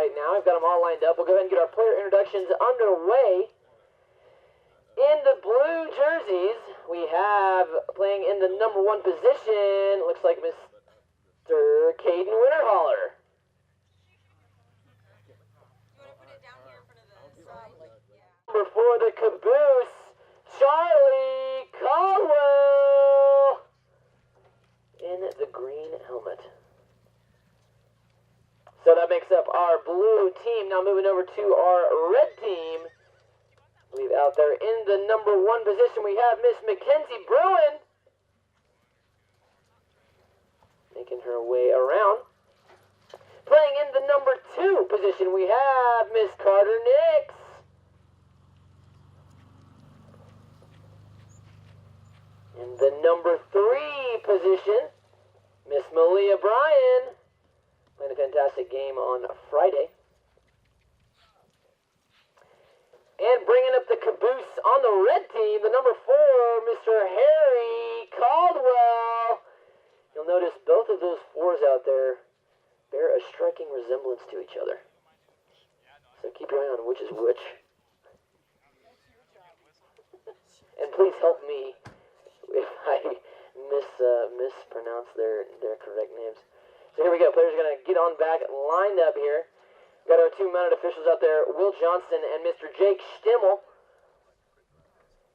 Right now, I've got them all lined up. We'll go ahead and get our player introductions underway. In the blue jerseys, we have playing in the number 1 position, looks like Mr. Kayden Winterholler. Number 4, the caboose, Charlie Caldwell in the green helmet. So that makes up our blue team. Now moving over to our red team. I believe out there in the number 1 position we have Miss Mackenzie Brewin. Making her way around. Playing in the number 2 position we have Miss Carter Nix. In the number 3 position, Miss Malia Bryan. Playing a fantastic game on Friday. And bringing up the caboose on the red team, the number 4, Mr. Harry Caldwell. You'll notice both of those 4s out there bear a striking resemblance to each other. So keep your eye on which is which. And please help me if I mispronounce their correct names. So here we go. Players are going to get on back, lined up here. We've got our 2 mounted officials out there, Will Johnston and Mr. Jake Stimmel.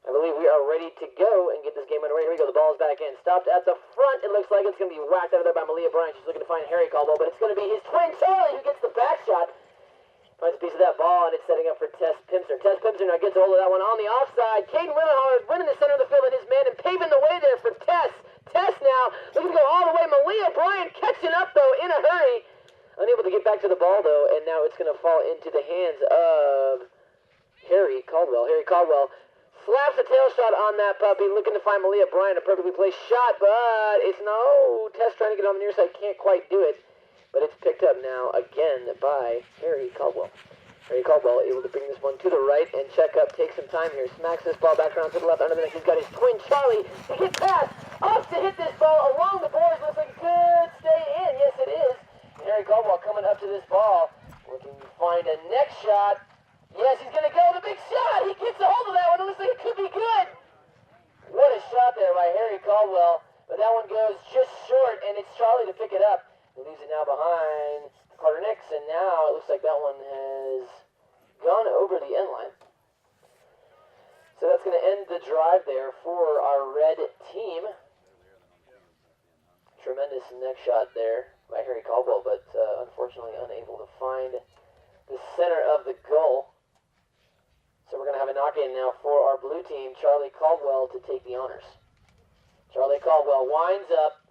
I believe we are ready to go and get this game underway. Here we go. The ball is back in. Stopped at the front. It looks like it's going to be whacked out of there by Malia Bryan. She's looking to find Harry Caldwell, but it's going to be his twin Charlie who gets the back shot. Finds a piece of that ball, and it's setting up for Tess Pimsner. Tess Pimsner now gets a hold of that one on the offside. Kayden Winterholler is winning the center of the field with his man and paving the way there for Tess. Tess now looking to go all the way. Malia Bryan catching up, though, in a hurry. Unable to get back to the ball, though, and now it's going to fall into the hands of Harry Caldwell. Harry Caldwell slaps a tail shot on that puppy, looking to find Malia Bryan, a perfectly placed shot, but it's no. Tess trying to get on the near side, can't quite do it, but it's picked up now again by Harry Caldwell. Harry Caldwell able to bring this one to the right and check up, take some time here, smacks this ball back around to the left, under the neck. He's got his twin Charlie to get past, off to hit this ball along the boards. Looks like it could stay in. Yes, it is. Harry Caldwell coming up to this ball, looking to find a next shot. Yes, he's going to go. The big shot. He gets a hold of that one. It looks like it could be good. What a shot there by Harry Caldwell. But that one goes just short, and it's Charlie to pick it up. He leaves it now behind Carter Nix, and now it looks like that one has gone over the end line. So that's going to end the drive there for our red team. Tremendous neck shot there by Harry Caldwell, but unfortunately unable to find the center of the goal. So we're going to have a knock-in now for our blue team, Charlie Caldwell, to take the honors. Charlie Caldwell winds up.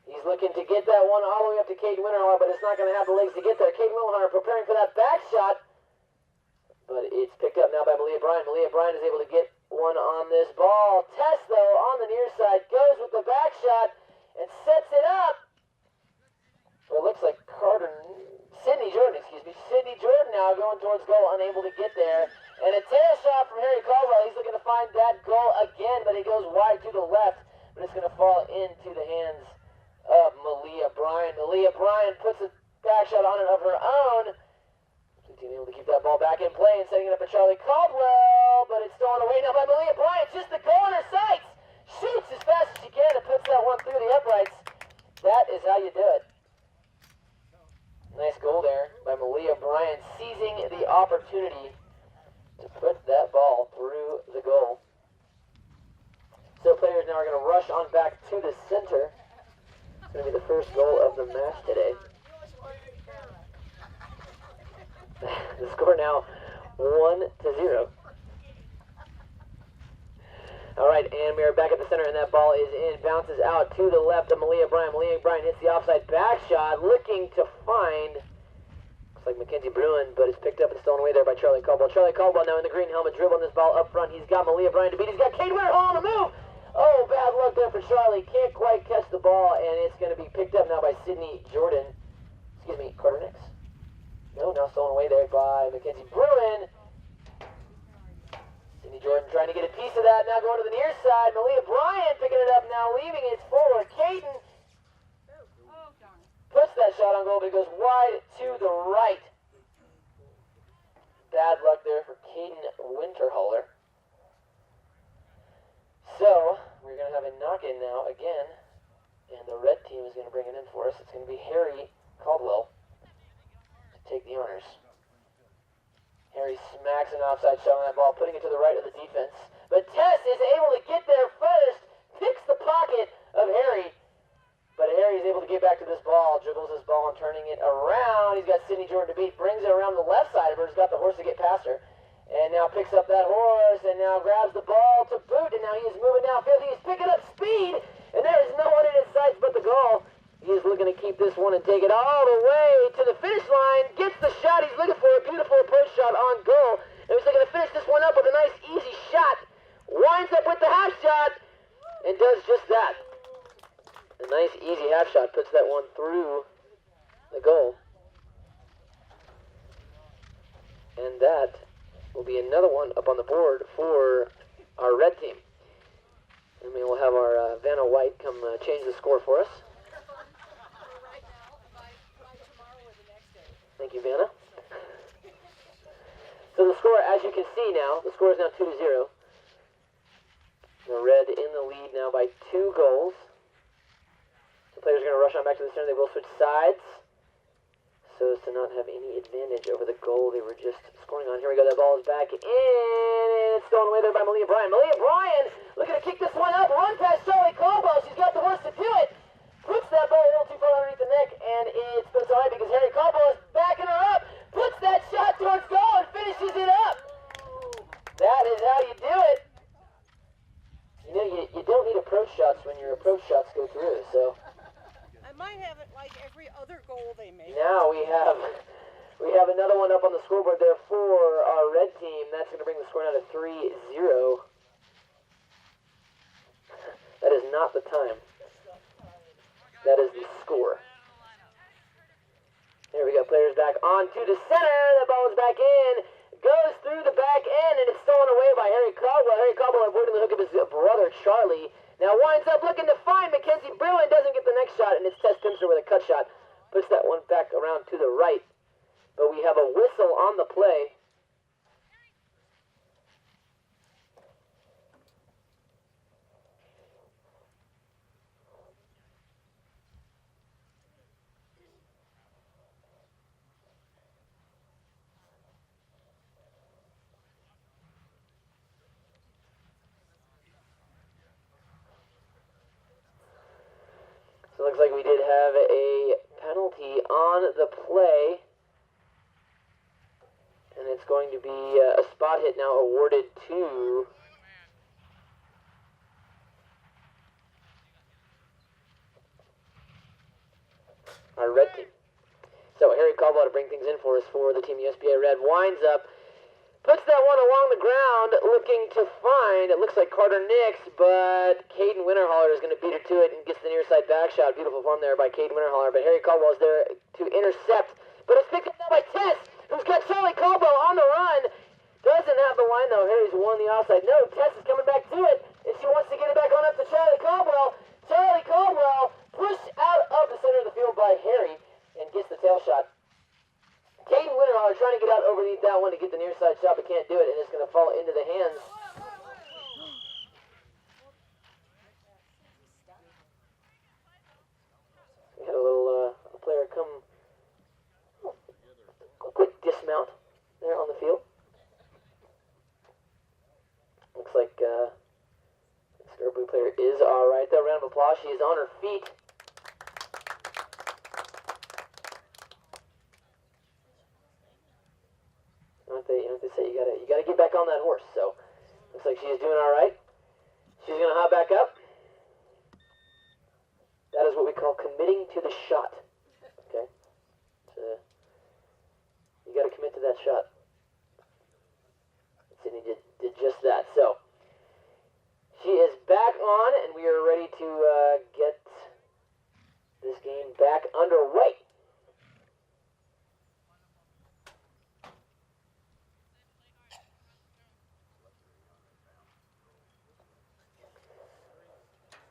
He's looking to get that one all the way up to Kayden Winterholler, but it's not going to have the legs to get there. Kayden Winterholler preparing for that back shot, but it's picked up now by Malia Bryan. Malia Bryan is able to get one on this ball. Tess, though, on the near side, goes with the back shot and sets it up. Well, it looks like Sydney Jordan now going towards goal, unable to get there. And a tail shot from Harry Caldwell. He's looking to find that goal again, but it goes wide to the left. But it's going to fall into the hands of Malia Bryan. Malia Bryan puts a back shot on it of her own. Blue team able to keep that ball back in play and setting it up for Charlie Caldwell, but it's stolen away now by Malia Bryan. Just the goal in her sights. Shoots as fast as she can and puts that one through the uprights. That is how you do it. Nice goal there by Malia Bryan, seizing the opportunity to put that ball through the goal. So players now are going to rush on back to the center. It's going to be the first goal of the match today. The score now 1-0. Alright, and we are back at the center, and that ball is in. Bounces out to the left of Malia Bryan. Malia Bryan hits the offside back shot, looking to find, looks like Mackenzie Brewin, but it's picked up and stolen away there by Charlie Caldwell. Charlie Caldwell now in the green helmet, dribbling this ball up front. He's got Malia Bryan to beat. He's got Kayden Winterholler on the move. Oh, bad luck there for Charlie. Can't quite catch the ball, and it's going to be picked up now by Carter Nix. No, now stolen away there by Mackenzie Brewin. Sydney Jordan trying to get a piece of that, now going to the near side. Malia Bryan picking it up now, leaving it forward. Kayden puts that shot on goal, but it goes wide to the right. bad luck there for Kayden Winterholler. So, we're going to have a knock-in now again, and the red team is going to bring it in for us. It's going to be Harry Caldwell to take the honors. Harry smacks an offside shot on that ball, putting it to the right of the defense. But Tess is able to get there first, picks the pocket of Harry, but Harry is able to get back to this ball, dribbles this ball and turning it around. He's got Sydney Jordan to beat, brings it around the left side of her, he's got the horse to get past her. And now picks up that horse, and now grabs the ball to boot, and now he is moving downfield. He is picking up speed, and there is no one in his sights but the goal. He is looking to keep this one and take it all the way to the finish line. Gets the shot he's looking for, a beautiful approach shot on goal. And he's looking to finish this one up with a nice, easy shot. Winds up with the half shot, and does just that. A nice, easy half shot puts that one through the goal. And that will be another one up on the board for our red team. And we will have our Vanna White come change the score for us. Thank you, Vanna. So the score, as you can see now, the score is now 2-0. The red in the lead now by 2 goals. The players are going to rush on back to the center. They will switch sides so as to not have any advantage over the goal they were just scoring on. Here we go. That ball is back in, and it's stolen away there by Malia Bryan. Malia Bryan looking to kick this one up. Run past Charlie Caldwell. She's got the horse to do it. Puts that ball a little too far underneath the neck, and it's all right because Harry Caldwell is backing her up. Puts that shot towards goal and finishes it up. That is how you do it. You know, you don't need approach shots when your approach shots go through, so. I might have it like every other goal they make. Now we have another one up on the scoreboard there for our red team. That's going to bring the score now to 3-0. That is not the time. That is the score. There we go. Players back on to the center. The ball is back in. Goes through the back end, and it's stolen away by Harry Caldwell. Harry Caldwell avoiding the hook of his brother, Charlie. Now winds up looking to find Mackenzie Brewin. Doesn't get the next shot, and it's Tess Pimsner with a cut shot. Puts that one back around to the right. But we have a whistle on the play. So it looks like we did have a penalty on the play. And it's going to be a spot hit now awarded to our red team. So Harry Caldwell to bring things in for us for the team USPA Red. Winds up, puts that one along the ground, looking to find, it looks like Carter Nix, but Kayden Winterholler is going to beat her to it and gets the near side back shot. Beautiful form there by Kayden Winterholler, but Harry Caldwell is there to intercept. But it's picked up now by Tess, who's got Charlie Caldwell on the run. Doesn't have the line though. Harry's won the offside. No, Tess is coming back to it, and she wants to get it back on up to Charlie Caldwell. Charlie Caldwell pushed out of the center of the field by Harry and gets the tail shot. Kayden Winterholler trying to get out overneath that one to get the near side shot, but can't do it, and it's going to fall into the hands. We had a little player come, a quick dismount there on the field. Looks like the Star Blue player is all right there. Round of applause. She is on her feet. You know what they say, you gotta get back on that horse. So looks like she is doing all right. She's gonna hop back up. That is what we call committing to the shot. Okay, so you gotta commit to that shot. Sydney did just that. So she is back on, and we are ready to get this game back underway.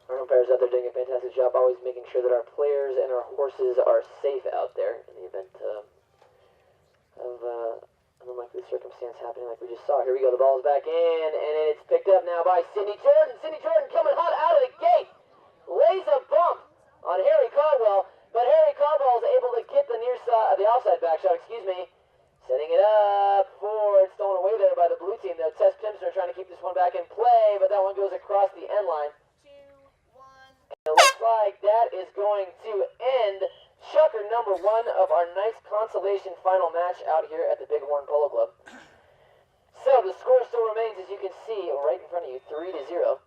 Our umpires out there doing a fantastic job, always making sure that our players and our horses are safe out there in the event of an unlikely circumstance happening like we just saw. Here we go. The ball is back in, and it's picked up now by Sydney Jordan. Sydney Jordan coming hot out of the gate. Lays a bump on Harry Caldwell, but Harry Caldwell is able to get the near side, the outside back shot, setting it up for, it's stolen away there by the blue team, though. Tess Pimsner trying to keep this one back in play, but that one goes across the end line. 2-1. It looks like that is going to end Chucker number 1 of our nice consolation final match out here at the Big Horn Polo Club. So the score still remains, as you can see right in front of you, 3-0.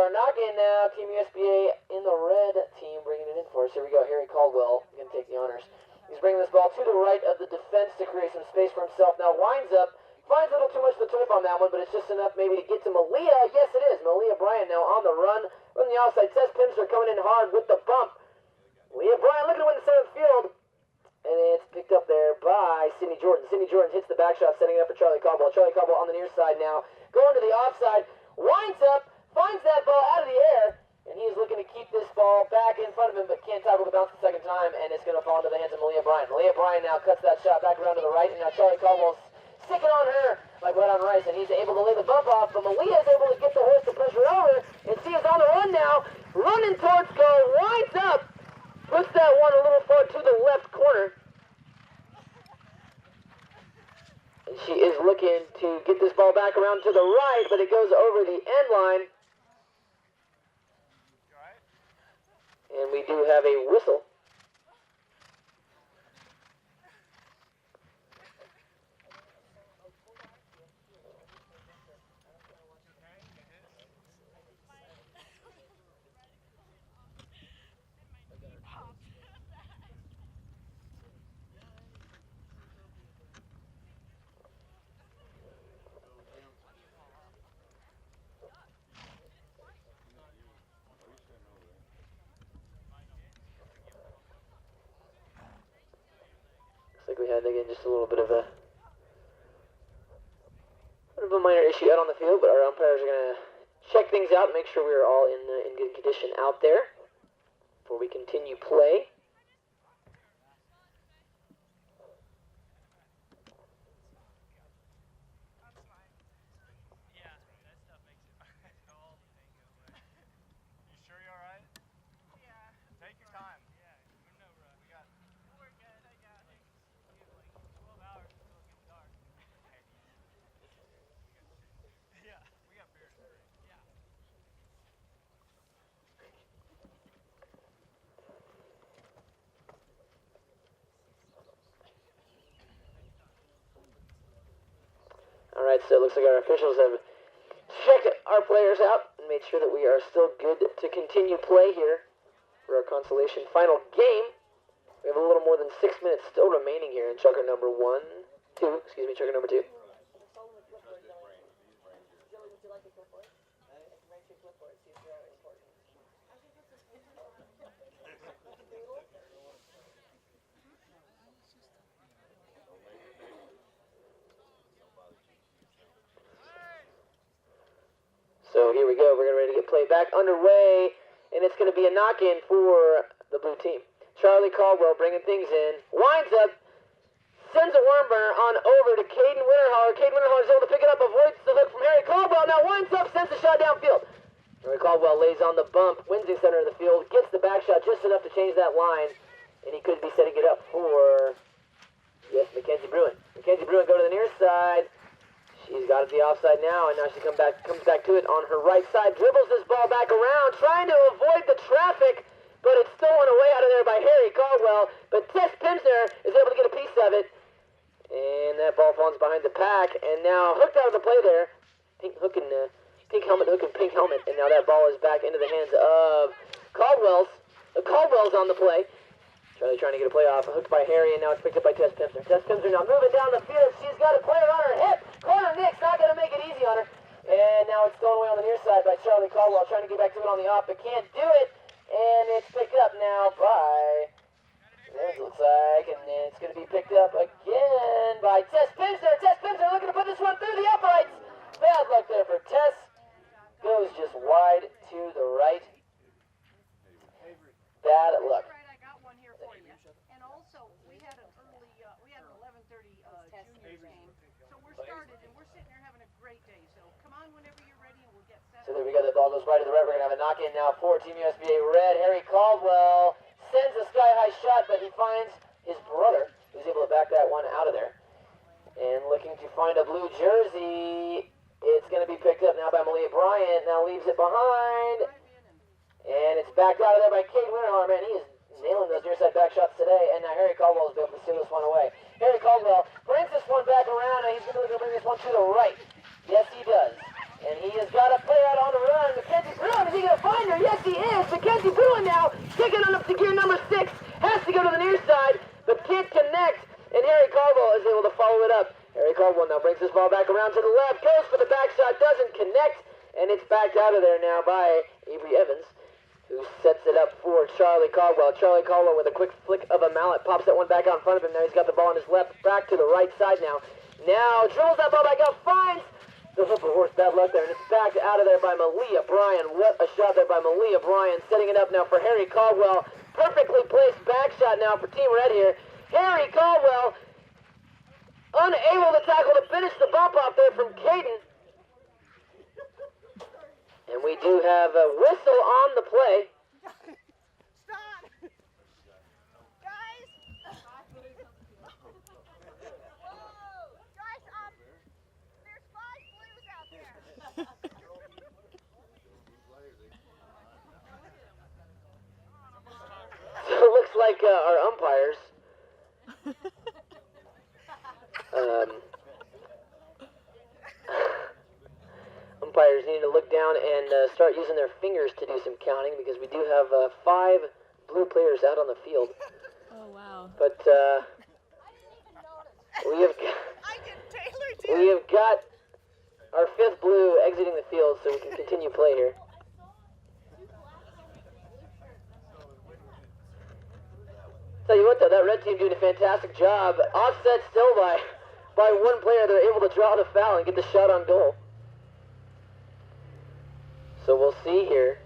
Knock-in now, Team USPA in the red team bringing it in for us. Here we go, Harry Caldwell going to take the honors. He's bringing this ball to the right of the defense to create some space for himself. Now winds up, finds a little too much of the turf on that one, but it's just enough maybe to get to Malia. Yes, it is. Malia Bryan now on the run from the outside. Tess Pimsner coming in hard with the bump. Malia Bryan looking to win the center of the field. And it's picked up there by Sydney Jordan. Sydney Jordan hits the back shot, setting it up for Charlie Caldwell. Charlie Caldwell on the near side now, going to the offside, winds up, finds that ball out of the air, and he is looking to keep this ball back in front of him, but can't tackle the bounce the second time, and it's going to fall into the hands of Malia Bryan. Malia Bryan now cuts that shot back around to the right, and now Charlie Caldwell's sticking on her like wet on rice, and he's able to lay the bump off, but Malia is able to get the horse to push her over, and she is on the run now, running towards goal, winds up, puts that one a little far to the left corner. And she is looking to get this ball back around to the right, but it goes over the end line. And we do have a whistle. We had again just a little bit of a minor issue out on the field, but our umpires are going to check things out, make sure we're all in good condition out there before we continue play. Alright, so it looks like our officials have checked our players out and made sure that we are still good to continue play here for our consolation final game. We have a little more than 6 minutes still remaining here in Chucker number 2. So here we go, we're ready to get play back underway, and it's going to be a knock-in for the blue team. Charlie Caldwell bringing things in, winds up, sends a worm burner on over to Kayden Winterholler. Kayden Winterholler is able to pick it up, avoids the hook from Harry Caldwell, now winds up, sends the shot downfield. Harry Caldwell lays on the bump, wins the center of the field, gets the back shot just enough to change that line, and he could be setting it up for, yes, Mackenzie Brewin. Mackenzie Brewin go to the near side. She's got it the offside now, and now she comes back to it on her right side, dribbles this ball back around, trying to avoid the traffic, but it's stolen away out of there by Harry Caldwell, but Tess Pimsner is able to get a piece of it, and that ball falls behind the pack, and now hooked out of the play there, pink helmet, and now that ball is back into the hands of Caldwell's. Caldwell's on the play. Charlie trying to get a play off, hooked by Harry, and now it's picked up by Tess Pimsner. Tess Pimsner now moving down the field. She's got a player on her hip. Corner Nick's not going to make it easy on her. And now it's thrown away on the near side by Charlie Caldwell, trying to get back to it on the off, but can't do it. And it's picked up now by, it looks like, and it's going to be picked up again by Tess Pimsner. Tess Pimsner looking to put this one through the uprights. Bad luck there for Tess. Goes just wide to the right. Bad luck. Right, I got one here for you. And also, we had an early, we had an 11:30 juniors game. So we're started, and we're sitting there having a great day. So come on whenever you're ready, and we'll get set. So there we go. The ball goes right to the red. We're going to have a knock-in now for Team USPA Red. Harry Caldwell sends a sky-high shot, but he finds his brother, who's able to back that one out of there. And looking to find a blue jersey. It's going to be picked up now by Malia Bryan. Now leaves it behind. And it's backed out of there by Kayden Winterholler. Man, he is nailing those near side back shots today. And now Harry Caldwell is able to steal this one away. Harry Caldwell brings this one back around, and he's going to bring this one to the right. Yes, he does. And he has got a player out on the run. Mackenzie Brewin, is he going to find her? Yes, he is. Mackenzie Brewin now taking on up to gear number 6. Has to go to the near side, but can't connect. And Harry Caldwell is able to follow it up. Harry Caldwell now brings this ball back around to the left. Goes for the back shot, doesn't connect. And it's backed out of there now by Avery Evans, who sets it up for Charlie Caldwell. Charlie Caldwell with a quick flick of a mallet pops that one back out in front of him. Now he's got the ball on his left, back to the right side now. Now dribbles that ball back up, finds the hook of horse, bad luck there, and it's backed out of there by Malia Bryan. What a shot there by Malia Bryan, setting it up now for Harry Caldwell. Perfectly placed back shot now for Team Red here. Harry Caldwell unable to tackle to finish the bump off there from Kayden. And we do have a whistle on the play. Stop! Guys! Whoa! Guys, there's 5 blues out there. So it looks like our umpires umpires need to look down and start using their fingers to do some counting, because we do have 5 blue players out on the field. Oh, wow. But I didn't even notice. we have got our 5th blue exiting the field, so we can continue play here. Tell you what though, that red team doing a fantastic job. Offset still by one player. They're able to draw the foul and get the shot on goal. So we'll see here.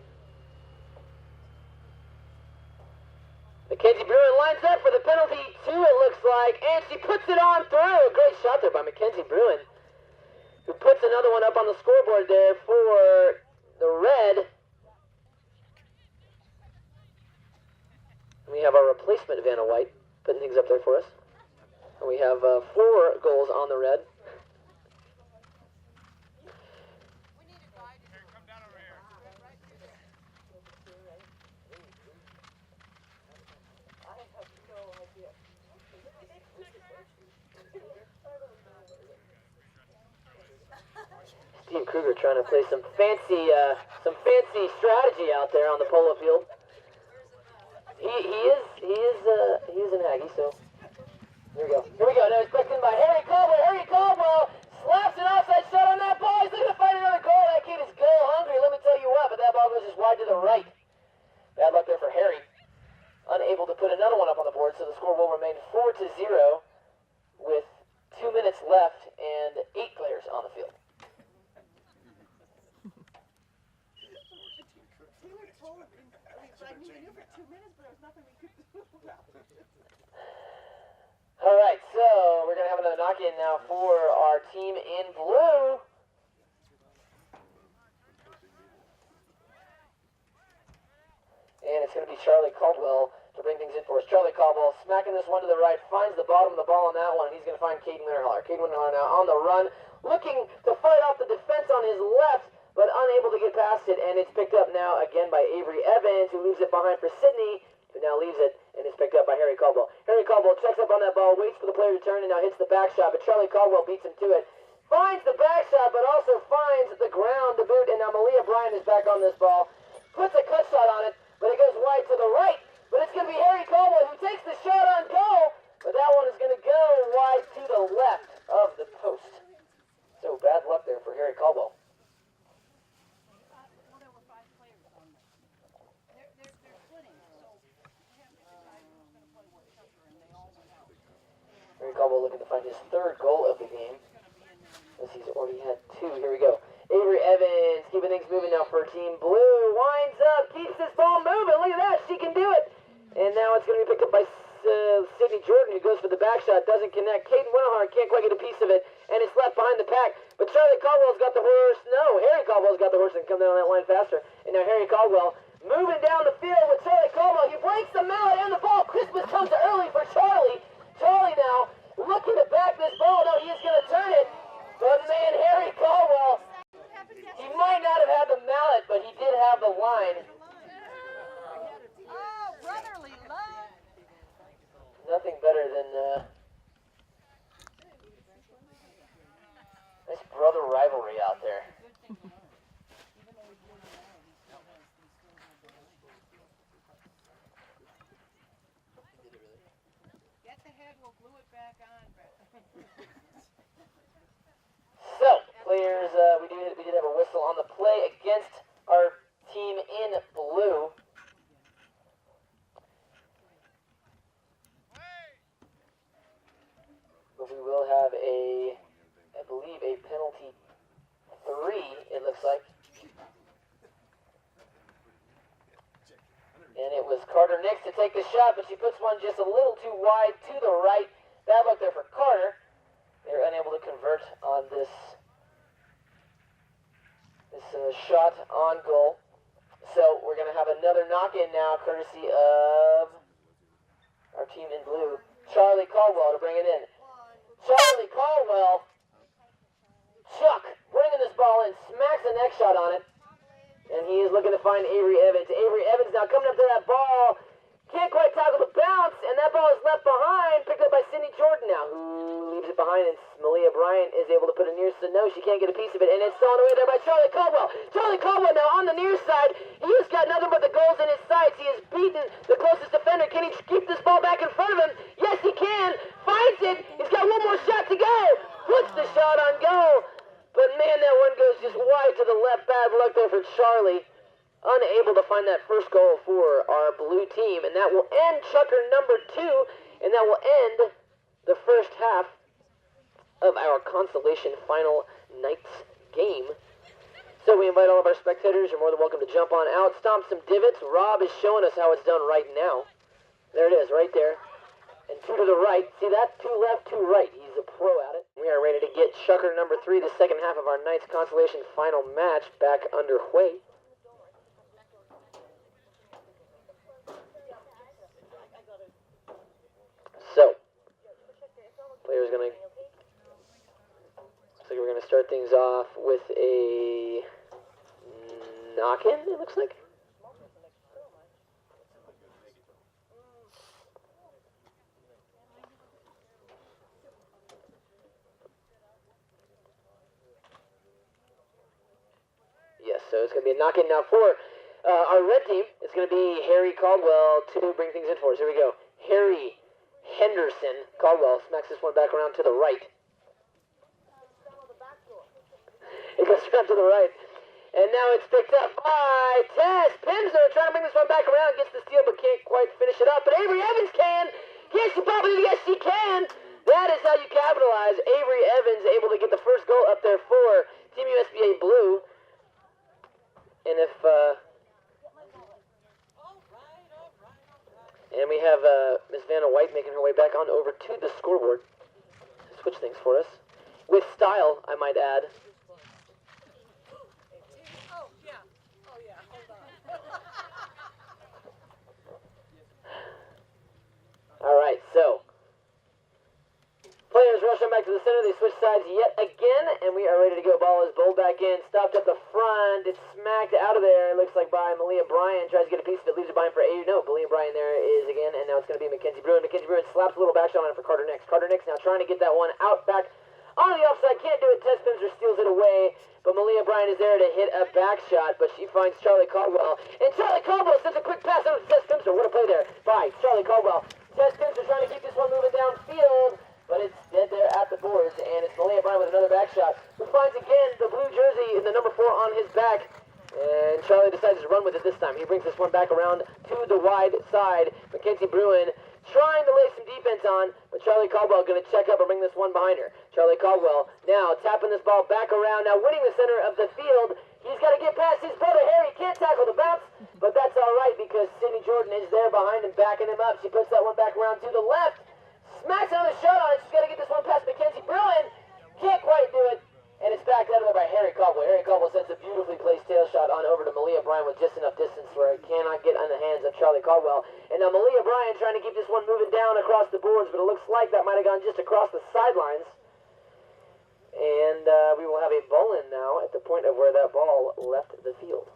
Mackenzie Brewin lines up for the penalty, 2 it looks like, and she puts it on through. A great shot there by Mackenzie Brewin, who puts another one up on the scoreboard there for the Red. We have our replacement Vanna White putting things up there for us. And we have 4 goals on the Red. Steve Kruger trying to play some fancy strategy out there on the polo field. He is an Aggie, so here we go. Now it's backed in by Harry Caldwell. Harry Caldwell slaps an offside shot on that ball. He's looking to find another goal. That kid is goal hungry. Let me tell you what, but that ball goes just wide to the right. Bad luck there for Harry. Unable to put another one up on the board, so the score will remain 4-0 with 2 minutes left and 8 players on the field. All right, so we're going to have another knock-in now for our team in blue. And it's going to be Charlie Caldwell to bring things in for us. Charlie Caldwell smacking this one to the right, finds the bottom of the ball on that one, and he's going to find Kayden Winterholler. Kayden Winterholler now on the run, looking to fight off the defense on his left, but unable to get past it, and it's picked up now again by Avery Evans, who leaves it behind for Sydney, who now leaves it, and it's picked up by Harry Caldwell. Harry Caldwell checks up on that ball, waits for the player to turn, and now hits the back shot, but Charlie Caldwell beats him to it. Finds the back shot, but also finds the ground to boot, and now Malia Bryan is back on this ball. Puts a cut shot on it, but it goes wide to the right. But it's going to be Harry Caldwell who takes the shot on goal, but that one is going to go wide to the left of the post. So bad luck there for Harry Caldwell. have his third goal of the game, as he's already had 2. Here we go. Avery Evans keeping things moving now for Team Blue. Winds up, keeps this ball moving. Look at that, she can do it. And now it's going to be picked up by Sydney Jordan, who goes for the back shot, doesn't connect. Kayden Winterholler can't quite get a piece of it, and it's left behind the pack. But Charlie Caldwell's got the horse. No, Harry Caldwell's got the horse and come down that line faster. And now Harry Caldwell moving down the field with Charlie Caldwell. He breaks the mallet and the ball. Christmas comes early for Charlie. Charlie now looking to back this ball. No, he is going to turn it. But man, Harry Caldwell, he might not have had the mallet, but he did have the line. Oh, brotherly love. Nothing better than nice brother rivalry out there. Get the head, we'll glue it back on. So, players, we did have a whistle on the play against our team in blue. But we will have I believe, a penalty 3, it looks like. And it was Carter Nix to take the shot, but she puts one just a little too wide to the right. Bad luck there for Carter. They were unable to convert on this shot on goal. So we're going to have another knock-in now, courtesy of our team in blue. Charlie Caldwell to bring it in. Charlie Caldwell, Chuck, bringing this ball in, smacks the next shot on it. And he is looking to find Avery Evans. Avery Evans now coming up to that ball. Can't quite tackle the bounce, and that ball is left behind, picked up by Sydney Jordan now, who leaves it behind, and Malia Bryan is able to put it near, so no, she can't get a piece of it, and it's stolen away there by Charlie Caldwell. Charlie Caldwell now on the near side. He's got nothing but the goals in his sights. He has beaten the closest defender. Can he keep this ball back in front of him? Yes, he can. Finds it. He's got one more shot to go. Puts the shot on goal. But man, that one goes just wide to the left. Bad luck there for Charlie. Unable to find that first goal for our blue team. And that will end Chucker number 2. And that will end the first half of our Consolation final night's game. So we invite all of our spectators. You're more than welcome to jump on out. Stomp some divots. Rob is showing us how it's done right now. There it is, right there. And 2 to the right. See that? 2 left, 2 right. He's a pro at it. We are ready to get Chucker number 3, the second half of our night's Consolation final match, back underway. So, player's going to, looks like we're going to start things off with a knock-in, it looks like. Yes, so it's going to be a knock-in now for our red team. It's going to be Harry Caldwell to bring things in for us. Here we go. Harry Henderson. Caldwell smacks this one back around to the right. It goes around to the right. And now it's picked up by Tess Pimsner, trying to bring this one back around. Gets the steal, but can't quite finish it up. But Avery Evans can. Yes, she probably, yes, she can. That is how you capitalize. Avery Evans able to get the first goal up there for Team USPA Blue. And if, and we have Miss Vanna White making her way back on over to the scoreboard to switch things for us. With style, I might add. Oh, yeah. Oh, yeah. Hold on. All right, so players rushing back to the center. They switch sides yet again, and we are ready to go. Ball is bowled back in, stopped at the front. It's smacked out of there. It looks like by Malia Bryan. Tries to get a piece of it, leaves it behind for Avery. No, Malia Bryan there is again, and now it's going to be Mackenzie Brewin. Mackenzie Brewin slaps a little back shot on it for Carter Nix. Carter Nix now trying to get that one out back on the offside. Can't do it. Tess Pimsner steals it away, but Malia Bryan is there to hit a back shot, but she finds Charlie Caldwell. And Charlie Caldwell sends a quick pass out to Tess Pimsner. What a play there by Charlie Caldwell. Tess Pimsner trying to keep this one moving downfield, but it's dead there at the boards, and it's Malia Bryan with another back shot, who finds again the blue jersey in the number 4 on his back, and Charlie decides to run with it this time. He brings this one back around to the wide side. Mackenzie Brewin trying to lay some defense on, but Charlie Caldwell going to check up and bring this one behind her. Charlie Caldwell now tapping this ball back around, now winning the center of the field. He's got to get past his brother Harry. Can't tackle the bounce, but that's all right because Sydney Jordan is there behind him, backing him up. She puts that one back around to the left. Smacks another shot on it. She's got to get this one past Mackenzie Brewin. Can't quite do it. And it's backed out of there by Harry Caldwell. Harry Caldwell sends a beautifully placed tail shot on over to Malia Bryan with just enough distance where it cannot get on the hands of Charlie Caldwell. And now Malia Bryan trying to keep this one moving down across the boards, but it looks like that might have gone just across the sidelines. And we will have a ball in now at the point of where that ball left the field.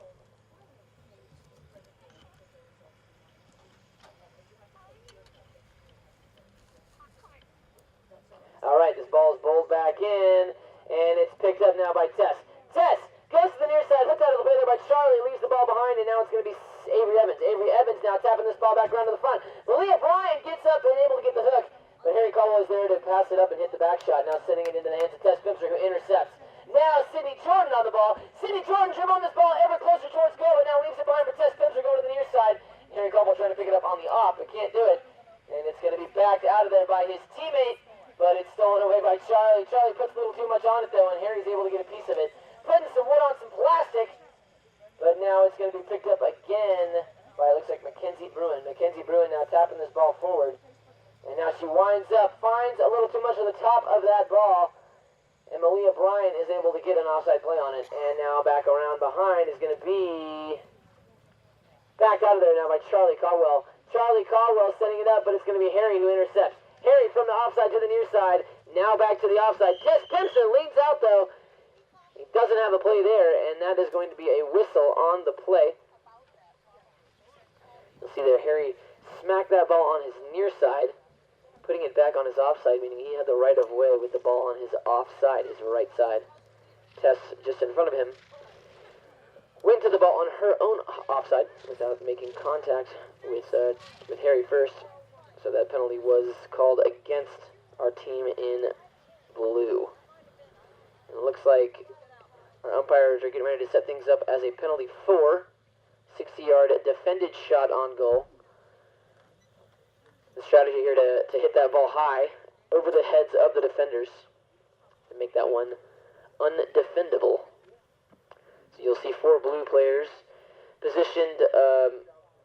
All right, this ball is bowled back in. And it's picked up now by Tess. Tess goes to the near side, hooks out of the play there by Charlie, leaves the ball behind, and now it's going to be Avery Evans. Avery Evans now tapping this ball back around to the front. Malia Bryan gets up and able to get the hook, but Harry Caldwell is there to pass it up and hit the back shot. Now sending it into the hands of Tess Pimsner, who intercepts. Now Sydney Jordan on the ball. Sydney Jordan dribbling this ball ever closer towards goal, but now leaves it behind for Tess Pimsner going to the near side. Harry Caldwell trying to pick it up on the off, but can't do it. And it's going to be backed out of there by his teammate. But it's stolen away by Charlie. Charlie puts a little too much on it, though, and Harry's able to get a piece of it. Putting some wood on some plastic. But now it's going to be picked up again by, it looks like, Mackenzie Brewin. Mackenzie Brewin now tapping this ball forward. And now she winds up, finds a little too much of the top of that ball. And Malia Bryan is able to get an offside play on it. And now back around behind is going to be backed out of there now by Charlie Caldwell. Charlie Caldwell setting it up, but it's going to be Harry who intercepts. Harry from the offside to the near side. Now back to the offside. Tess Pimsner leans out, though. He doesn't have a play there, and that is going to be a whistle on the play. You'll see there, Harry smacked that ball on his near side, putting it back on his offside, meaning he had the right of way with the ball on his offside, his right side. Tess just in front of him went to the ball on her own offside without making contact with Harry first. So that penalty was called against our team in blue. And it looks like our umpires are getting ready to set things up as a penalty for 60-yard defended shot on goal. The strategy here to hit that ball high over the heads of the defenders and make that one undefendable. So you'll see 4 blue players positioned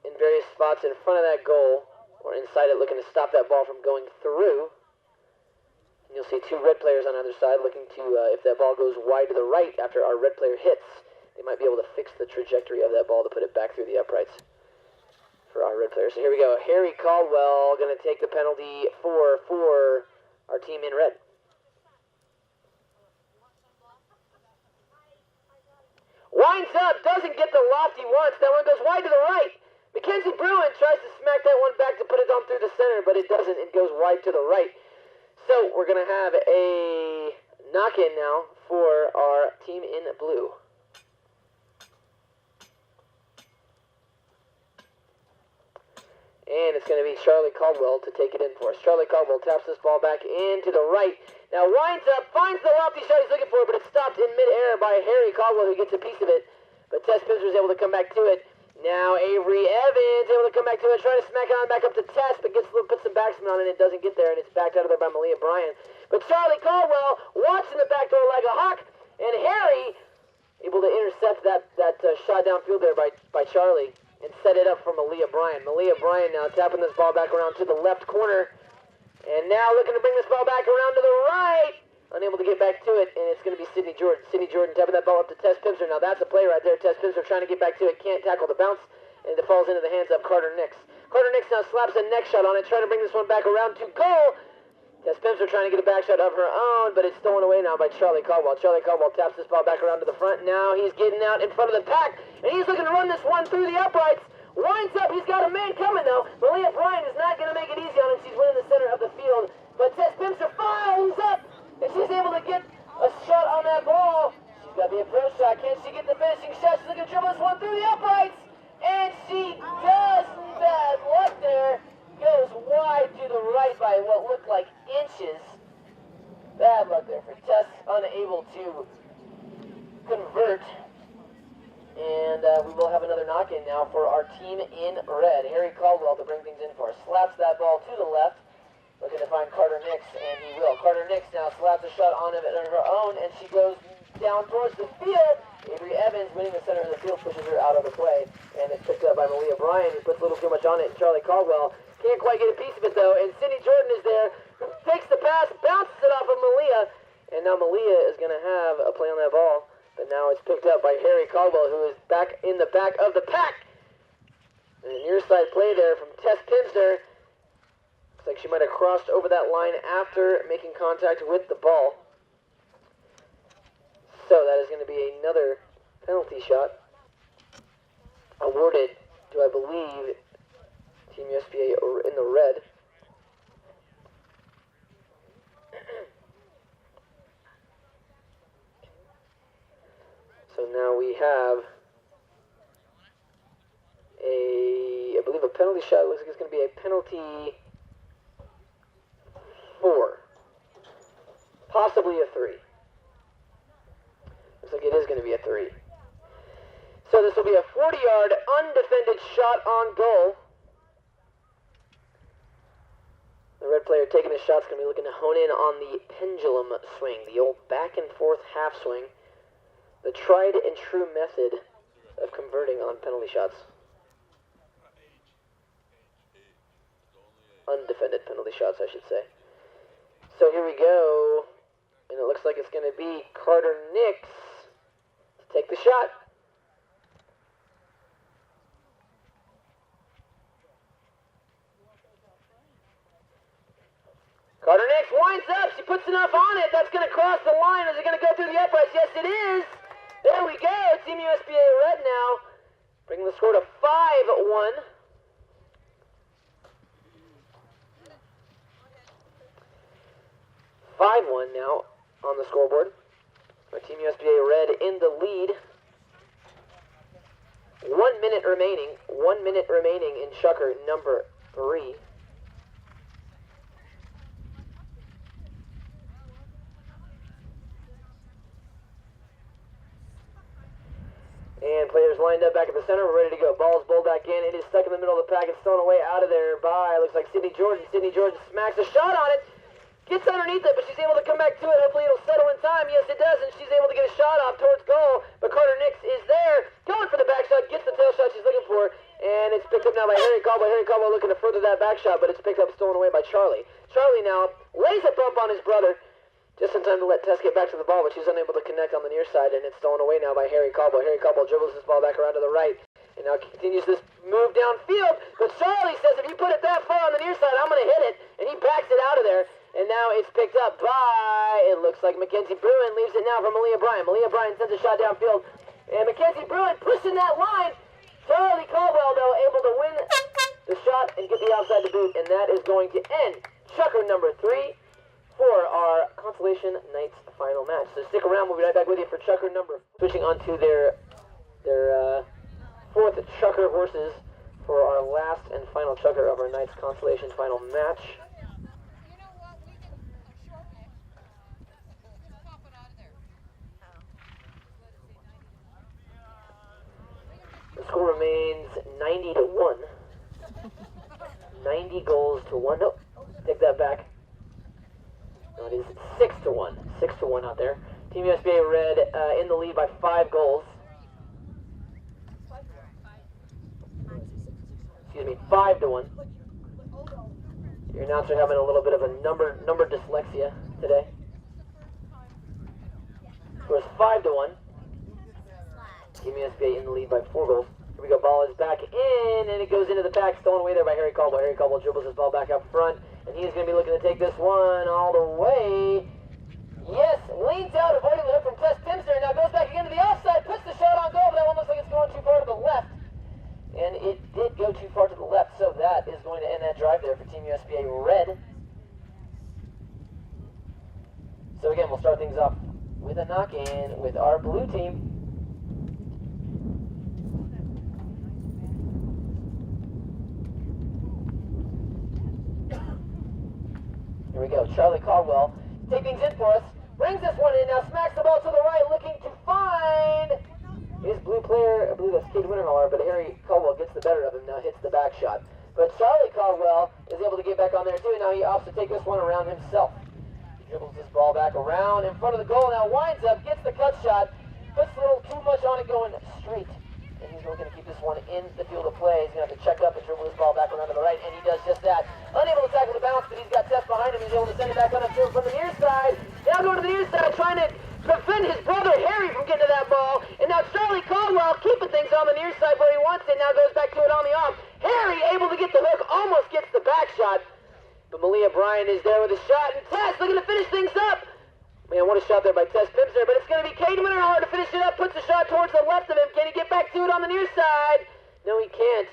in various spots in front of that goal, or inside it, looking to stop that ball from going through. And you'll see 2 red players on either side looking to, if that ball goes wide to the right after our red player hits, they might be able to fix the trajectory of that ball to put it back through the uprights for our red players. So here we go. Harry Caldwell going to take the penalty for our team in red. Winds up, doesn't get the loft he wants. That one goes wide to the right. Mackenzie Brewin tries to smack that one back to put it on through the center, but it doesn't. It goes wide to the right. So we're going to have a knock-in now for our team in blue. And it's going to be Charlie Caldwell to take it in for us. Charlie Caldwell taps this ball back into the right. Now winds up, finds the lofty shot he's looking for, but it's stopped in midair by Harry Caldwell, who gets a piece of it. But Tess Pimsner is able to come back to it. Now Avery Evans able to come back to it, trying to smack it on back up to Tess, but puts some backspin on it and it doesn't get there, and it's backed out of there by Malia Bryan. But Charlie Caldwell watching the back door like a hawk, and Harry able to intercept that shot downfield there by Charlie and set it up for Malia Bryan. Malia Bryan now tapping this ball back around to the left corner, and now looking to bring this ball back around to the right. Unable to get back to it, and it's going to be Sydney Jordan. Sydney Jordan tapping that ball up to Tess Pimsner. Now that's a play right there. Tess Pimsner trying to get back to it, can't tackle the bounce, and it falls into the hands of Carter Nix. Carter Nix now slaps a neck shot on it, trying to bring this one back around to goal. Tess Pimsner trying to get a back shot of her own, but it's stolen away now by Charlie Caldwell. Charlie Caldwell taps this ball back around to the front. Now he's getting out in front of the pack, and he's looking to run this one through the uprights. Winds up, he's got a man coming though. Malia Bryan is not going to make it easy on him. She's winning the center of the field, but Tess Pimsner follows up, and she's able to get a shot on that ball. She's got the approach shot. Can she get the finishing shot? She's looking to dribble this one through the uprights, and she does. Bad luck there. Goes wide to the right by what looked like inches. Bad luck there for Tess, unable to convert. And we will have another knock-in now for our team in red. Harry Caldwell to bring things in for us. Slaps that ball to the left. Looking to find Carter Nix, and he will. Carter Nix now slaps a shot on it of her own, and she goes down towards the field. Avery Evans, winning the center of the field, pushes her out of the play. And it's picked up by Malia Bryan, who puts a little too much on it. And Charlie Caldwell can't quite get a piece of it, though. And Sydney Jordan is there, who takes the pass, bounces it off of Malia. And now Malia is going to have a play on that ball. But now it's picked up by Harry Caldwell, who is back in the back of the pack. And a near side play there from Tess Pimsner. Looks like she might have crossed over that line after making contact with the ball. So that is going to be another penalty shot awarded to, I believe, Team USPA in the red. So now we have I believe a penalty shot. It looks like it's going to be a penalty 4. Possibly a 3. Looks like it is going to be a 3. So this will be a 40-yard undefended shot on goal. The red player taking the shot's going to be looking to hone in on the pendulum swing, the old back and forth half swing. The tried and true method of converting on penalty shots. Undefended penalty shots, I should say. So here we go. And it looks like it's going to be Carter Nix to take the shot. Carter Nix winds up. She puts enough on it. That's going to cross the line. Is it going to go through the uprights? Yes, it is. There we go. Team USPA red now. Bringing the score to 5-1. Now on the scoreboard. Our Team USPA red in the lead. 1 minute remaining. 1 minute remaining in Chucker number 3. And players lined up back at the center. We're ready to go. Ball's bowled back in. It is stuck in the middle of the pack. It's thrown away out of there by, looks like Sydney Jordan. Sydney Jordan smacks a shot on it. Gets underneath it, but she's able to come back to it. Hopefully it'll settle in time. Yes, it does, and she's able to get a shot off towards goal. But Carter Nix is there, going for the back shot, gets the tail shot she's looking for, and it's picked up now by Harry Caldwell. Harry Caldwell looking to further that back shot, but it's picked up, stolen away by Charlie. Charlie now lays a bump on his brother, just in time to let Tess get back to the ball, but she's unable to connect on the near side, and it's stolen away now by Harry Caldwell. Harry Caldwell dribbles this ball back around to the right, and now continues this move downfield, but Charlie says, if you put it that far on the near side, I'm going to hit it, and he backs it out of there. And now it's picked up by, it looks like Mackenzie Brewin leaves it now for Malia Bryan. Malia Bryan sends a shot downfield. And Mackenzie Brewin pushing that line. Charlie Caldwell, though, able to win the shot and get the outside to boot. And that is going to end Chucker number 3 for our Consolation Knights final match. So stick around. We'll be right back with you for Chucker number. Switching on to their 4th Chucker horses for our last and final Chucker of our Knights Consolation final match. The score remains 90-1. 90 goals to 1. Nope, take that back. No, it is 6-1. 6-1 out there. Team USPA red in the lead by 5 goals. Excuse me, 5-1. Your announcer having a little bit of a number dyslexia today. Score is 5-1. Team USPA in the lead by 4 goals. Here we go, ball is back in, and it goes into the pack, stolen away there by Harry Caldwell. Harry Caldwell dribbles his ball back up front, and he's going to be looking to take this one all the way. Yes, leans out, avoiding the hook from Tess Pimsner, now goes back again to the offside, puts the shot on goal, but that one looks like it's going too far to the left. And it did go too far to the left, so that is going to end that drive there for Team USPA red. So again, we'll start things off with a knock-in with our blue team. Here we go, Charlie Caldwell, take things in for us, brings this one in, now smacks the ball to the right, looking to find His blue player, I believe that's Kayden Winterholler, but Harry Caldwell gets the better of him now, hits the back shot. But Charlie Caldwell is able to get back on there too. Now he opts to take this one around himself. He dribbles this ball back around in front of the goal. Now winds up, gets the cut shot, puts a little too much on it going straight. And he's going to keep this one in the field of play. He's going to have to check up and dribble this ball back around to the right, and he does just that. Unable to tackle the bounce, but he's got Tess behind him. He's able to send it back on the field from the near side. Now going to the near side, trying to prevent his brother Harry from getting to that ball. And now Charlie Caldwell keeping things on the near side where he wants it. Now goes back to it on the off. Harry able to get the hook, almost gets the back shot. But Malia Bryan is there with a shot, and Tess looking to finish things up. Man, what a shot there by Tess Pimsner, but it's going to be Kayden Winterholler to finish it up, puts the shot towards the left of him. Can he get back to it on the near side? No, he can't.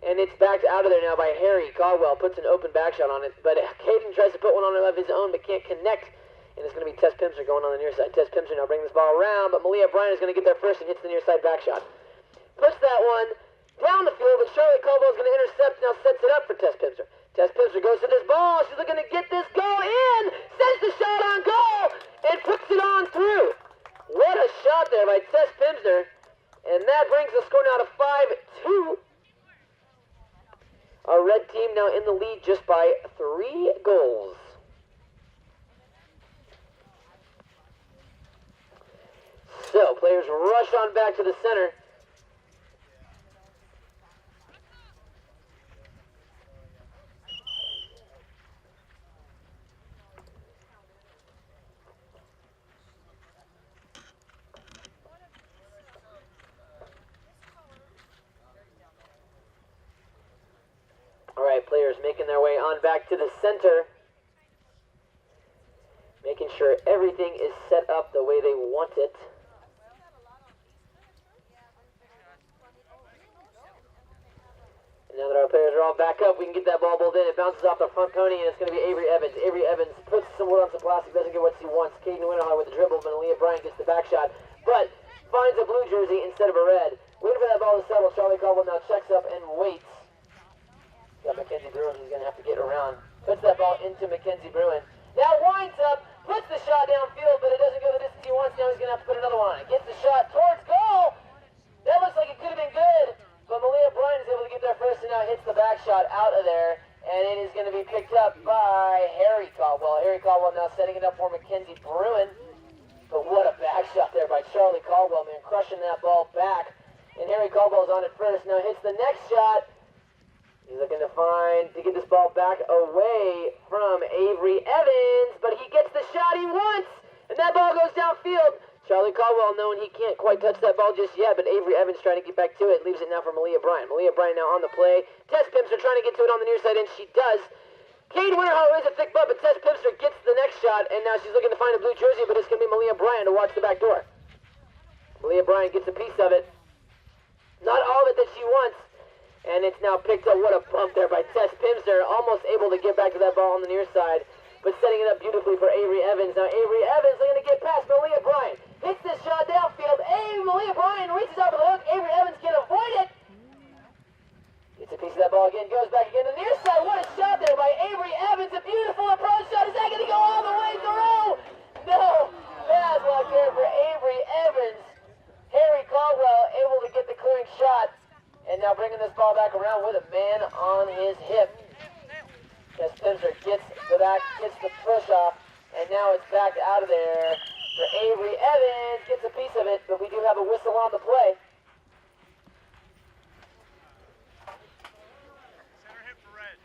And it's backed out of there now by Harry Caldwell, puts an open back shot on it, but Kayden tries to put one on of his own, but can't connect. And it's going to be Tess Pimsner going on the near side. Tess Pimsner now bringing this ball around, but Malia Bryan is going to get there first and hits the near side back shot. Puts that one down the field, but Charlie Caldwell is going to intercept, now sets it up for Tess Pimsner. Tess Pimsner goes to this ball, she's looking to get this goal in, sends the shot on goal, and puts it on through. What a shot there by Tess Pimsner, and that brings the score now to 5-2. Our red team now in the lead just by 3 goals. So, players rush on back to the center. Alright, players making their way on back to the center. Making sure everything is set up the way they want it. And now that our players are all back up, we can get that ball bowled in. It bounces off the front pony, and it's going to be Avery Evans. Avery Evans puts some wood on some plastic, doesn't get what he wants. Kayden Winterholler with the dribble, but Malia Bryan gets the back shot, but finds a blue jersey instead of a red. Waiting for that ball to settle. Charlie Caldwell now checks up and waits. Got Mackenzie Brewin, he's going to have to get around. Puts that ball into Mackenzie Brewin. Now winds up, puts the shot downfield, but it doesn't go the distance he wants. Now he's going to have to put another one on it. Gets the shot towards goal. That looks like it could have been good, but Malia Bryan is able to get there first, and now hits the back shot out of there, and it is going to be picked up by Harry Caldwell. Harry Caldwell now setting it up for Mackenzie Brewin. But what a back shot there by Charlie Caldwell, man, crushing that ball back. And Harry Caldwell's on it first, now hits the next shot. He's looking to get this ball back away from Avery Evans, but he gets the shot he wants, and that ball goes downfield. Charlie Caldwell knowing he can't quite touch that ball just yet, but Avery Evans trying to get back to it, leaves it now for Malia Bryan. Malia Bryan now on the play. Tess Pimsner trying to get to it on the near side, and she does. Kayden Winterholler is a thick butt, but Tess Pimsner gets the next shot, and now she's looking to find a blue jersey, but it's going to be Malia Bryan to watch the back door. Malia Bryan gets a piece of it. Not all of it that she wants. And it's now picked up. What a bump there by Tess Pimsner. Almost able to get back to that ball on the near side, but setting it up beautifully for Avery Evans. Now Avery Evans looking to get past Malia Bryan. Hits this shot downfield. Malia Bryan reaches out for the hook. Avery Evans can avoid it. Gets a piece of that ball again. Goes back again to the near side. What a shot there by Avery Evans. A beautiful approach shot. Is that going to go all the way through? No. Bad luck there for Avery Evans. Harry Caldwell able to get the clearing shot. And now bringing this ball back around with a man on his hip. Tess Pimsner gets the push off, and now it's back out of there for Avery Evans. Gets a piece of it, but we do have a whistle on the play. Center hip for red.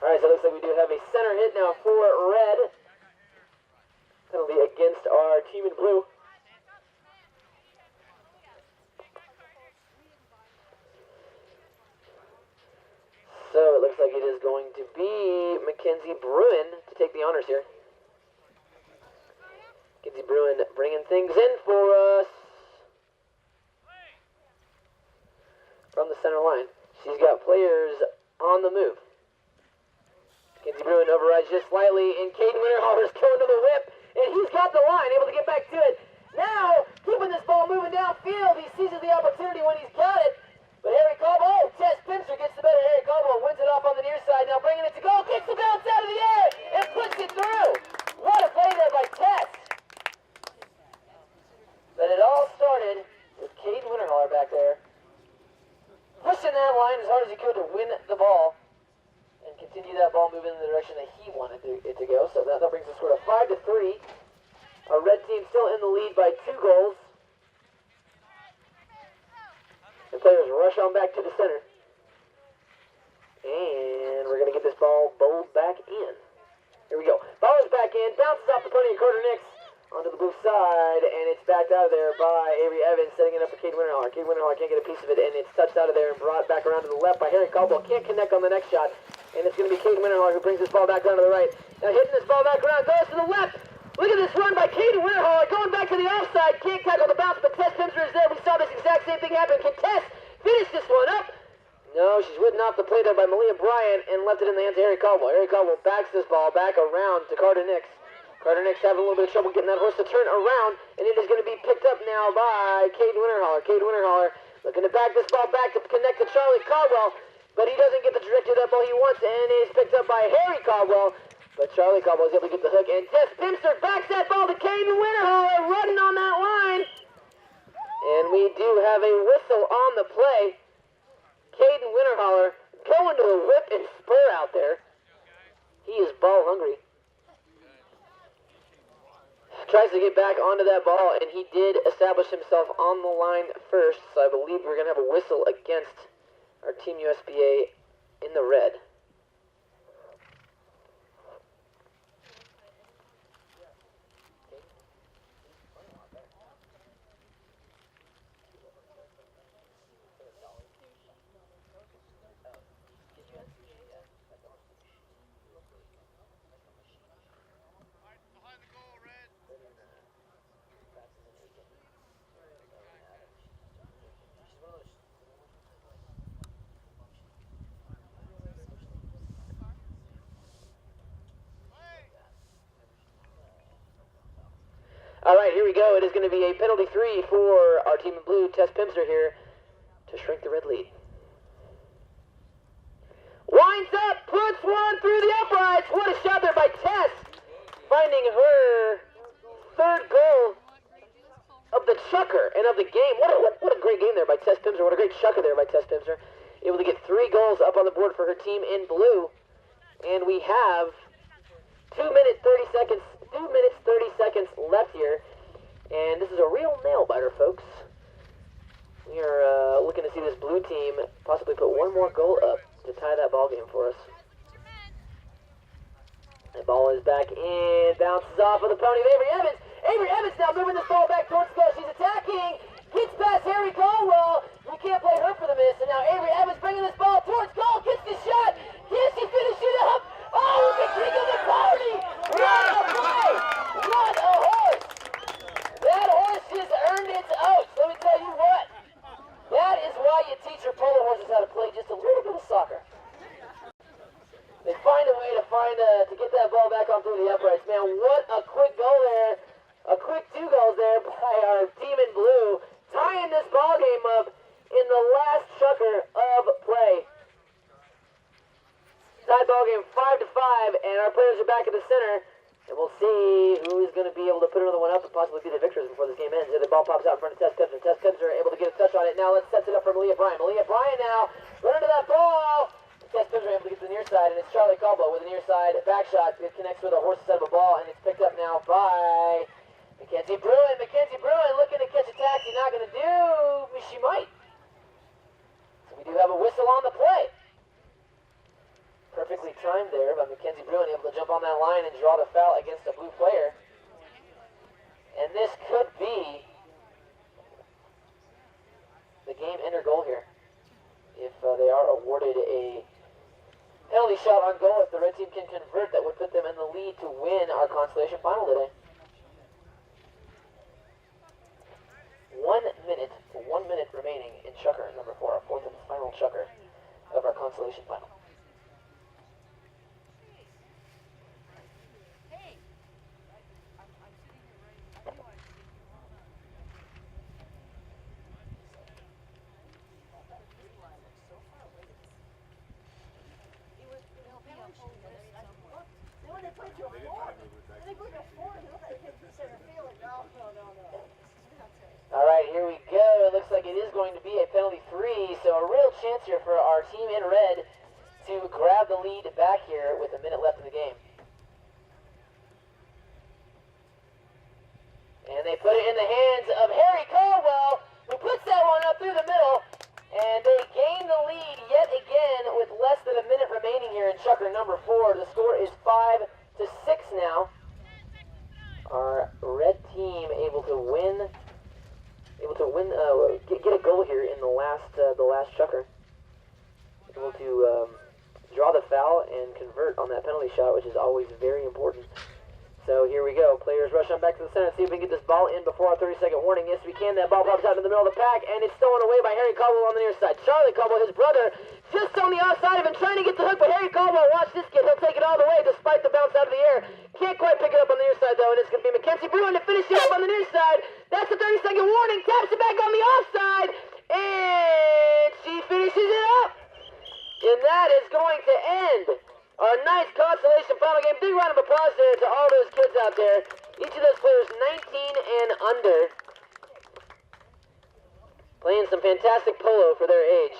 Alright, so it looks like we do have a center hit now for red. Penalty against our team in blue. So it looks like it is going to be Mackenzie Brewin to take the honors here. Mackenzie Brewin bringing things in for us from the center line. She's got players on the move. Mackenzie Brewin overrides just slightly, and Kayden Winterholler is going to the whip, and he's got the line, able to get back to it. Now, keeping this ball moving downfield. He seizes the opportunity when he's got it. But Harry Caldwell, Tess Pimsner gets the better. Harry Caldwell wins it off on the near side. Now bringing it to goal, gets the bounce out of the air, and puts it through. What a play there by Tess. But it all started with Kayden Winterholler back there, pushing that line as hard as he could to win the ball and continue that ball moving in the direction that he wanted it to go. So that brings the score to 5-3. Our red team still in the lead by 2 goals. The players rush on back to the center. And we're going to get this ball bowled back in. Here we go. Ball is back in, bounces off the pony of Carter Nix onto the blue side, and it's backed out of there by Avery Evans, setting it up for Kayden Winterholler. Kayden Winterholler can't get a piece of it, and it's touched out of there and brought back around to the left by Harry Caldwell. Can't connect on the next shot, and it's going to be Kayden Winterholler who brings this ball back down to the right. Now hitting this ball back around, goes to the left. Look at this run by Kayden Winterholler, going back to the offside. Can't tackle the bounce, but Tess Pimsner is there. We saw this exact same thing happen. Can Tess finish this one up? No, she's ridden off the play there by Malia Bryan and left it in the hands of Harry Caldwell. Harry Caldwell backs this ball back around to Carter Nix. Carter Nix having a little bit of trouble getting that horse to turn around, and it is going to be picked up now by Kayden Winterholler. Kayden Winterholler looking to back this ball back to connect to Charlie Caldwell, but he doesn't get the trajectory of that ball he wants, and it is picked up by Harry Caldwell. But Charlie Caldwell is able to get the hook, and Tess Pimsner backs that ball to Kayden Winterholler, running on that line. And we do have a whistle on the play. Kayden Winterholler going to the whip and spur out there. He is ball hungry. Tries to get back onto that ball, and he did establish himself on the line first, so I believe we're going to have a whistle against our Team USPA in the red. All right, here we go. It is going to be a penalty 3 for our team in blue, Tess Pimsner here, to shrink the red lead. Winds up, puts one through the uprights. What a shot there by Tess, finding her 3rd goal of the chucker and of the game. What a great game there by Tess Pimsner. What a great chucker there by Tess Pimsner. Able to get 3 goals up on the board for her team in blue. And we have 2 minutes 30 seconds left here, and this is a real nail biter, folks. We are looking to see this blue team possibly put one more goal up to tie that ball game for us. The ball is back in, bounces off of the pony of Avery Evans. Avery Evans now moving this ball back towards goal. She's attacking, gets past Harry Caldwell. You can't play her for the miss, and now Avery Evans bringing this ball towards goal, gets the shot. Can she finish it up? Oh, the king of the pony! What a play! What a horse! That horse just earned its oats. Let me tell you what. That is why you teach your polo horses how to play just a little bit of soccer. They find a way to get that ball back on through the uprights. Man, what a quick goal there. A quick 2 goals there by our team in blue, tying this ball game up in the last chukker of play. Tied ball game 5-5, and our players are back at the center, and we'll see who is going to be able to put another one up and possibly be the victors before this game ends. The ball pops out in front of Tess Pimsner. Tess Pimsner able to get a touch on it. Now let's set it up for Malia Bryan. Malia Bryan now running to that ball. Tess Pimsner able to get to the near side, and it's Charlie Caldwell with the near side back shot. It connects with a horse's head of a ball, and it's picked up now by Mackenzie Brewin. Mackenzie Brewin looking to catch a taxi. Not going to do. She might. So we do have a whistle on the play. Perfectly timed there by Mackenzie Brewin, able to jump on that line and draw the foul against a blue player. And this could be the game ender goal here. If they are awarded a penalty shot on goal, if the red team can convert, that would put them in the lead to win our consolation final today. 1 minute remaining in chukker number 4, our 4th and final chukker of our consolation final. chance here for our team in red to grab the lead back here with a minute left in the game. And they put it in the hands of Harry Caldwell, who puts that one up through the middle, and they gain the lead yet again with less than a minute remaining here in chukker number 4. The score is 5-6 now. Our red team able to win, get a goal here in the last chukker. Able to draw the foul and convert on that penalty shot, which is always very important. So here we go. Players rush on back to the center. See if we can get this ball in before our 30-second warning. Yes, we can. That ball pops out in the middle of the pack, and it's stolen away by Harry Caldwell on the near side. Charlie Caldwell, his brother, just on the outside of him, trying to get the hook, but Harry Caldwell, watch this kid. He'll take it all the way despite the bounce out of the air. Can't quite pick it up on the near side, though, and it's going to be Mackenzie Brewin to finish it up on the near side. That's the 30-second warning. Taps it back on the offside, and she finishes it up. And that is going to end our nice consolation final game. Big round of applause there to all those kids out there. Each of those players 19 and under. Playing some fantastic polo for their age.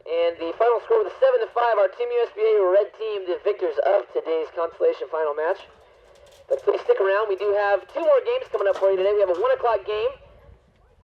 And the final score was 7-5. Our Team USPA red team, the victors of today's consolation final match. But please stick around. We do have 2 more games coming up for you today. We have a 1 o'clock game